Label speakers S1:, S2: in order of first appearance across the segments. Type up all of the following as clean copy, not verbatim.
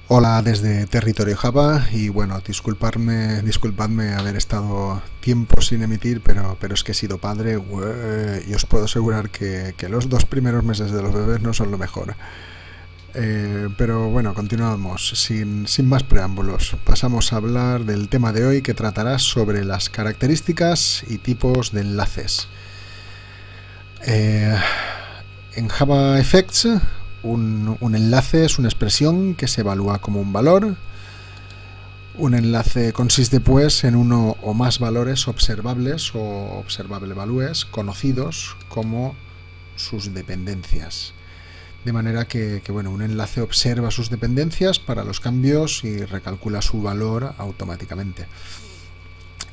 S1: Hola desde Territorio Java y bueno, disculpadme haber estado tiempo sin emitir, pero es que he sido padre y os puedo asegurar que los 2 primeros meses de los bebés no son lo mejor. Pero bueno, continuamos, sin más preámbulos. Pasamos a hablar del tema de hoy que tratará sobre las características y tipos de enlaces. En JavaFX, un enlace es una expresión que se evalúa como un valor. Un enlace consiste pues en uno o más valores observables o observable values conocidos como sus dependencias. De manera que un enlace observa sus dependencias para los cambios y recalcula su valor automáticamente.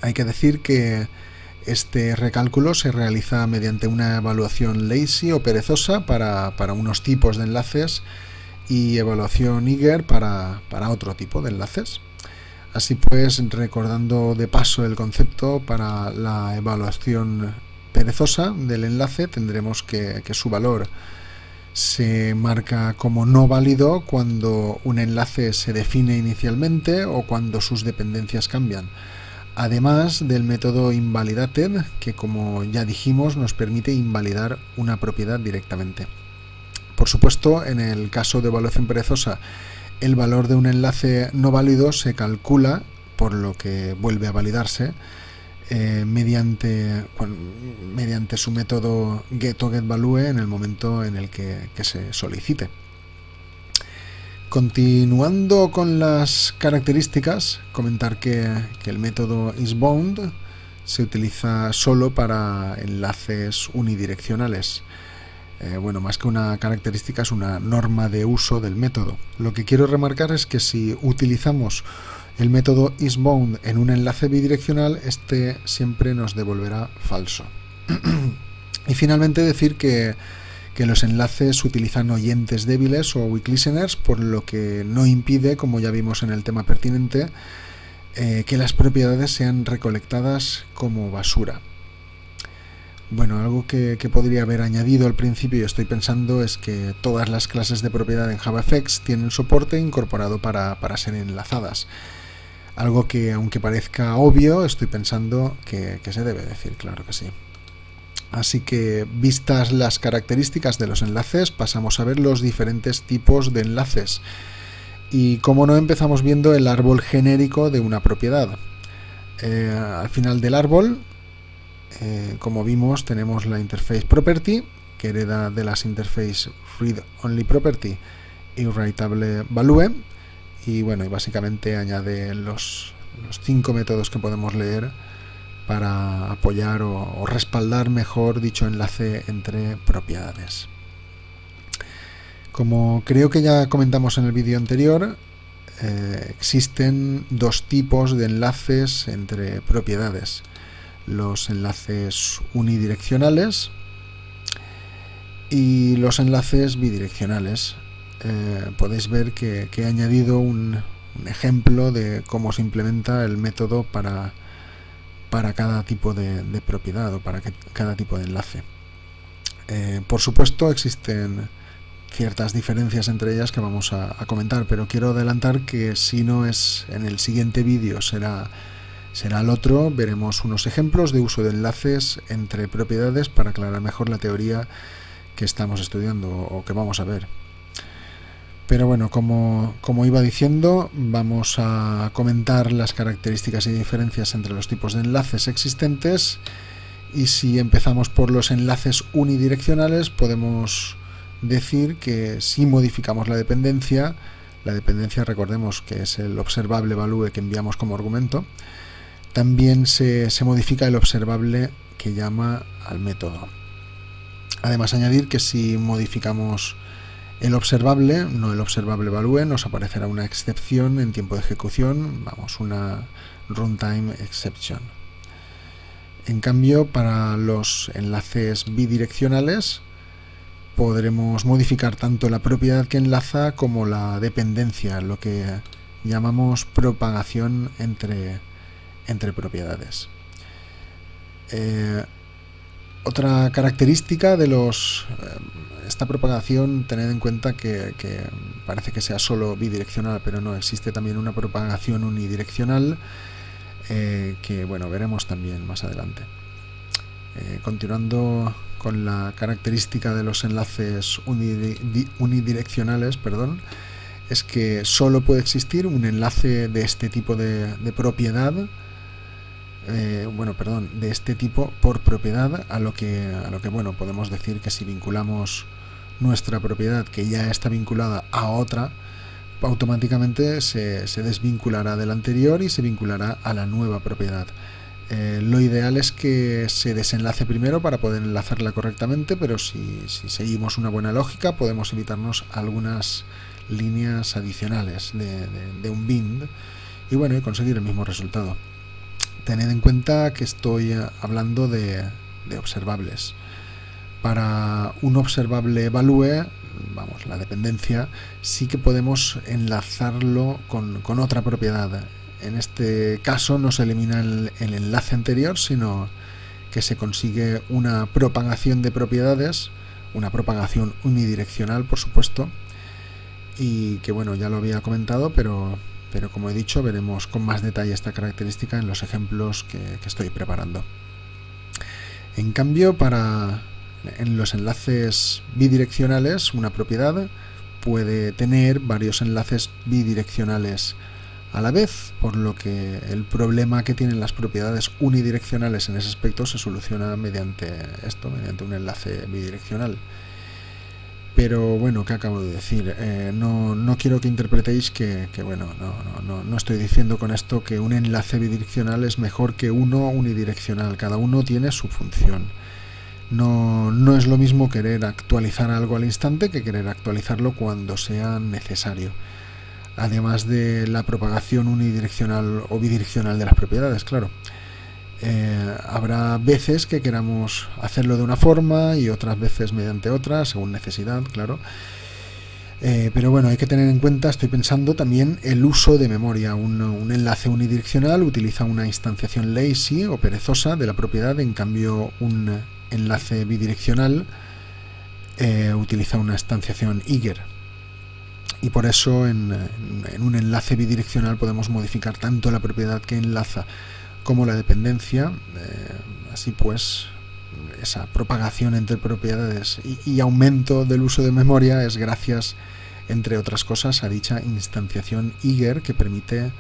S1: Hay que decir que este recálculo se realiza mediante una evaluación lazy o perezosa para unos tipos de enlaces y evaluación eager para otro tipo de enlaces. Así pues, recordando de paso el concepto, para la evaluación perezosa del enlace tendremos que su valor se marca como no válido cuando un enlace se define inicialmente o cuando sus dependencias cambian. Además del método invalidated, que como ya dijimos nos permite invalidar una propiedad directamente. Por supuesto, en el caso de evaluación perezosa, el valor de un enlace no válido se calcula, por lo que vuelve a validarse, mediante su método getOgetValue en el momento en el que se solicite. Continuando con las características, comentar que el método isBound se utiliza solo para enlaces unidireccionales. Más que una característica, es una norma de uso del método. Lo que quiero remarcar es que si utilizamos el método isBound en un enlace bidireccional, este siempre nos devolverá falso. Y finalmente decir que los enlaces utilizan oyentes débiles o weak listeners, por lo que no impide, como ya vimos en el tema pertinente, que las propiedades sean recolectadas como basura. Bueno, algo que podría haber añadido al principio y estoy pensando es que todas las clases de propiedad en JavaFX tienen soporte incorporado para ser enlazadas. Algo que, aunque parezca obvio, estoy pensando que se debe decir, claro que sí. Así que, vistas las características de los enlaces, pasamos a ver los diferentes tipos de enlaces. Y como no, empezamos viendo el árbol genérico de una propiedad. Al final del árbol, como vimos, tenemos la interface property, que hereda de las interface read only property y writable value, y básicamente añade los 5 métodos que podemos leer para apoyar o respaldar mejor dicho enlace entre propiedades. Como creo que ya comentamos en el vídeo anterior, existen dos tipos de enlaces entre propiedades: los enlaces unidireccionales y los enlaces bidireccionales. Podéis ver que he añadido un ejemplo de cómo se implementa el método para cada tipo de propiedad o para cada tipo de enlace. Por supuesto, existen ciertas diferencias entre ellas que vamos a comentar, pero quiero adelantar que si no es en el siguiente vídeo, será el otro. Veremos unos ejemplos de uso de enlaces entre propiedades para aclarar mejor la teoría que estamos estudiando o que vamos a ver. Pero bueno, como iba diciendo, vamos a comentar las características y diferencias entre los tipos de enlaces existentes. Y si empezamos por los enlaces unidireccionales, podemos decir que si modificamos la dependencia recordemos que es el observable value que enviamos como argumento, también se modifica el observable que llama al método. Además, añadir que si modificamos el observable, no el observable value, nos aparecerá una excepción en tiempo de ejecución, una runtime exception. En cambio, para los enlaces bidireccionales podremos modificar tanto la propiedad que enlaza como la dependencia, lo que llamamos propagación entre propiedades. Otra característica de los esta propagación, tened en cuenta que parece que sea solo bidireccional, pero no, existe también una propagación unidireccional que, bueno, veremos también más adelante. Continuando con la característica de los enlaces unidireccionales, es que solo puede existir un enlace de este tipo de propiedad, de este tipo por propiedad, a lo que bueno, podemos decir que si vinculamos nuestra propiedad, que ya está vinculada a otra, automáticamente se desvinculará del anterior y se vinculará a la nueva propiedad. Lo ideal es que se desenlace primero para poder enlazarla correctamente, pero si seguimos una buena lógica podemos evitarnos algunas líneas adicionales de un bind y bueno, y conseguir el mismo resultado. Tened en cuenta que estoy hablando de observables. Para un observable value, vamos, la dependencia, sí que podemos enlazarlo con otra propiedad. En este caso no se elimina el enlace anterior, sino que se consigue una propagación de propiedades, una propagación unidireccional, por supuesto, y que bueno, ya lo había comentado, pero como he dicho, veremos con más detalle esta característica en los ejemplos que estoy preparando. En cambio, en los enlaces bidireccionales, una propiedad puede tener varios enlaces bidireccionales a la vez, por lo que el problema que tienen las propiedades unidireccionales en ese aspecto se soluciona mediante un enlace bidireccional. Pero bueno, ¿qué acabo de decir? No quiero que interpretéis que bueno, no estoy diciendo con esto que un enlace bidireccional es mejor que uno unidireccional. Cada uno tiene su función. No es lo mismo querer actualizar algo al instante que querer actualizarlo cuando sea necesario. Además de la propagación unidireccional o bidireccional de las propiedades, claro. Habrá veces que queramos hacerlo de una forma y otras veces mediante otra, según necesidad, claro. Pero bueno, hay que tener en cuenta, estoy pensando también el uso de memoria. Un enlace unidireccional utiliza una instanciación lazy o perezosa de la propiedad, en cambio un enlace bidireccional utiliza una instanciación eager. Y por eso en un enlace bidireccional podemos modificar tanto la propiedad que enlaza como la dependencia. Así pues, esa propagación entre propiedades y aumento del uso de memoria es gracias, entre otras cosas, a dicha instanciación eager que permite,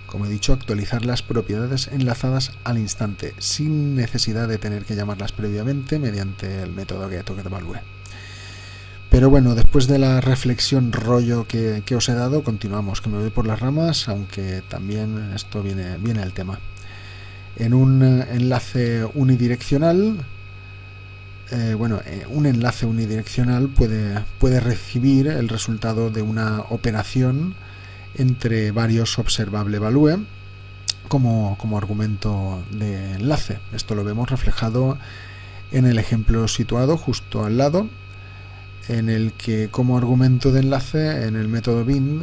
S1: como he dicho, actualizar las propiedades enlazadas al instante sin necesidad de tener que llamarlas previamente mediante el método getValue. Pero bueno, después de la reflexión rollo que os he dado, continuamos, que me voy por las ramas, aunque también esto viene al tema. En un enlace unidireccional, un enlace unidireccional puede recibir el resultado de una operación entre varios observable value como argumento de enlace. Esto lo vemos reflejado en el ejemplo situado justo al lado, en el que como argumento de enlace en el método bind,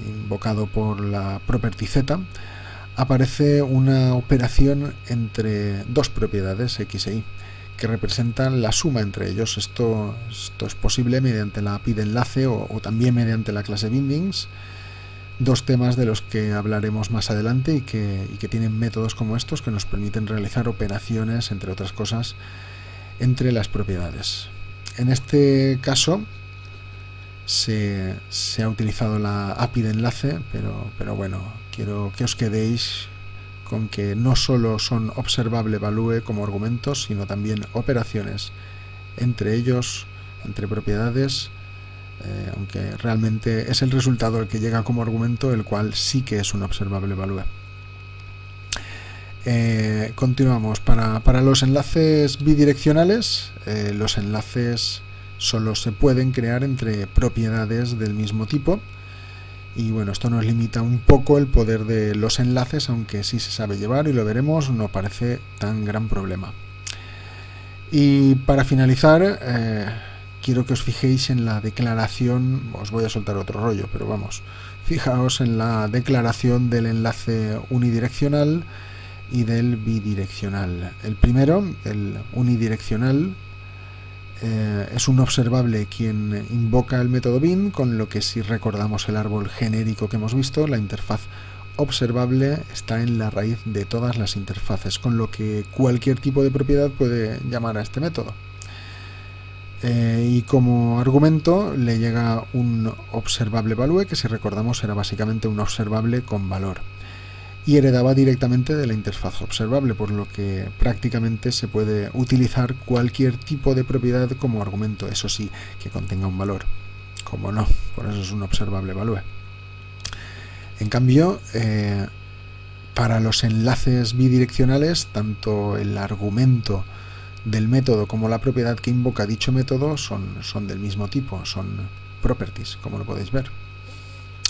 S1: invocado por la property z, aparece una operación entre dos propiedades x e y que representan la suma entre ellos. Esto es posible mediante la API de enlace o también mediante la clase bindings, dos temas de los que hablaremos más adelante y que tienen métodos como estos que nos permiten realizar operaciones, entre otras cosas, entre las propiedades. En este caso se ha utilizado la API de enlace, pero bueno, quiero que os quedéis con que no solo son observable value como argumentos, sino también operaciones entre ellos, entre propiedades, aunque realmente es el resultado el que llega como argumento, el cual sí que es un observable value. Continuamos. Para los enlaces bidireccionales, los enlaces solo se pueden crear entre propiedades del mismo tipo. Y bueno, esto nos limita un poco el poder de los enlaces, aunque sí se sabe llevar y lo veremos, no parece tan gran problema. Y para finalizar, quiero que os fijéis en la declaración, os voy a soltar otro rollo, pero vamos, fijaos en la declaración del enlace unidireccional y del bidireccional. El primero, el unidireccional, Es un observable quien invoca el método bin, con lo que si recordamos el árbol genérico que hemos visto, la interfaz observable está en la raíz de todas las interfaces, con lo que cualquier tipo de propiedad puede llamar a este método. Y como argumento le llega un observable value, que si recordamos era básicamente un observable con valor, y heredaba directamente de la interfaz observable, por lo que prácticamente se puede utilizar cualquier tipo de propiedad como argumento, eso sí, que contenga un valor. Como no, por eso es un observable value. En cambio, para los enlaces bidireccionales, tanto el argumento del método como la propiedad que invoca dicho método son del mismo tipo, son properties, como lo podéis ver.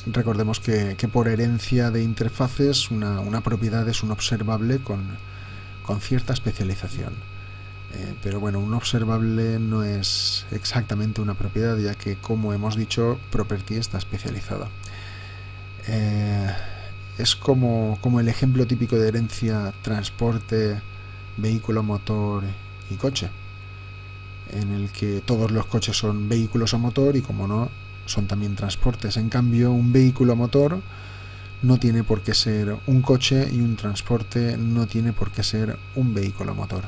S1: Recordemos que por herencia de interfaces una propiedad es un observable con cierta especialización. Pero bueno, un observable no es exactamente una propiedad, ya que, como hemos dicho, property está especializada. Es como el ejemplo típico de herencia transporte, vehículo, motor y coche, en el que todos los coches son vehículos a motor y, como no, son también transportes. En cambio, un vehículo a motor no tiene por qué ser un coche y un transporte no tiene por qué ser un vehículo a motor.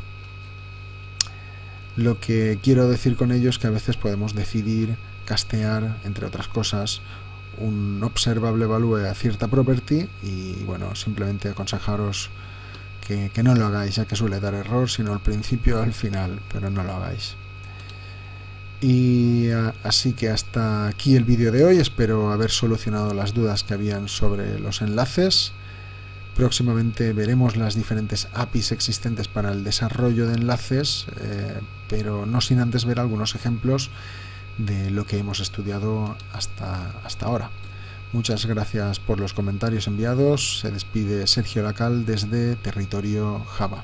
S1: Lo que quiero decir con ello es que a veces podemos decidir castear, entre otras cosas, un observable value a cierta property y, bueno, simplemente aconsejaros que no lo hagáis, ya que suele dar error, sino al principio o al final, pero no lo hagáis. Y así que hasta aquí el vídeo de hoy. Espero haber solucionado las dudas que habían sobre los enlaces. Próximamente veremos las diferentes APIs existentes para el desarrollo de enlaces, pero no sin antes ver algunos ejemplos de lo que hemos estudiado hasta ahora. Muchas gracias por los comentarios enviados. Se despide Sergio Lacal desde Territorio Java.